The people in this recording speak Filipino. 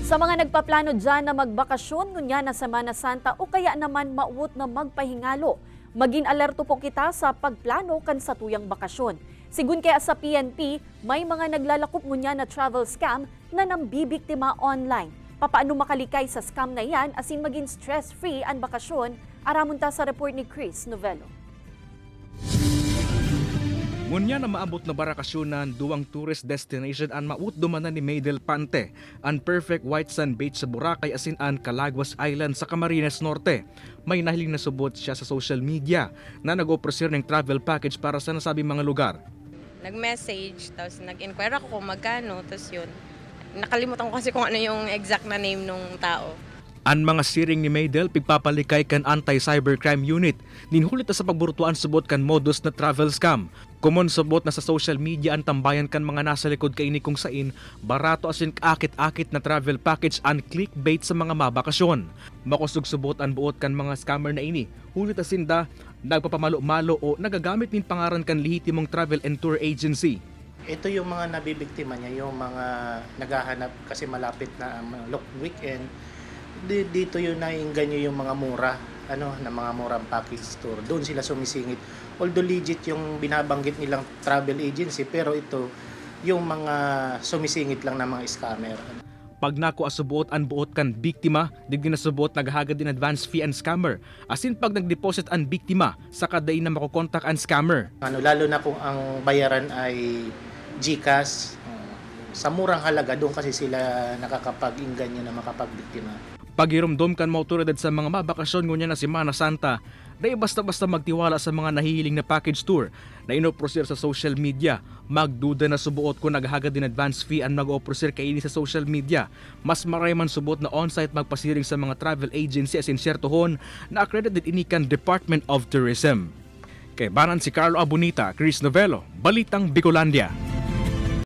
Sa mga nagpaplano dyan na magbakasyon, ngunya na Semana Santa o kaya naman mauot na magpahingalo, maging alerto po kita sa pagplano kan sa tuyang bakasyon. Sigun kaya sa PNP, may mga naglalakop ngunya na travel scam na nambibiktima online. Papaano makalikay sa scam na yan asin maging stress-free ang bakasyon? Aramon ta sa report ni Chris Novello. Ngunya na maabot na barakasyonan, duwang tourist destination ang maut dumanan ni Maydel Pante, ang perfect white sand beach sa Boracay asin an Calaguas Island sa Camarines Norte. May nahiling na subot siya sa social media na nag-opresir ng travel package para sa nasabing mga lugar. Nag-message, tapos nag-inquire ako kung magkano, tapos yun. Nakalimutan ko kasi kung ano yung exact na name ng tao. Ang mga siring ni Maydel pigpapalikay kan anti-cybercrime unit. Ninhulit na sa pagburutuan subot kan modus na travel scam. Common subot na sa social media ang tambayan kan mga nasa likod kaini kung sain barato asin akit-akit na travel package ang clickbait sa mga mabakasyon. Makusog subot ang buot kan mga scammer na ini. Hulit asin da nagpapamalo-malo o nagagamit nin pangaran kan lehitimong travel and tour agency. Ito yung mga nabibiktima niya, yung mga naghahanap kasi malapit na weekend. Dito yun naiinganyo yung mga mura, na mga murang package tour. Doon sila sumisingit. Although legit yung binabanggit nilang travel agency, pero ito yung mga sumisingit lang ng mga scammer. Pag nako asubuot ang buot kan biktima, digdi na subuot naghagad din advance fee ang scammer. Asin pag nagdeposit ang biktima, saka dain na makokontak ang scammer. Lalo na kung ang bayaran ay GCash, sa murang halaga, doon kasi sila nakakapag-inganyo na makapagbiktima. Pagirumdom kan mautoridad sa mga mabakasyon ngunya na Semana Santa, dahil basta-basta magtiwala sa mga nahihiling na package tour na inoprosir sa social media. Magduda na subuot kung naghagad din advance fee ang nag-oprosir kaini sa social media. Mas maray man subot na on-site magpasiring sa mga travel agency as insertohon na accredited inikan Department of Tourism. Kay banan si Carlo Abunita, Chris Novello, Balitang Bicolandia.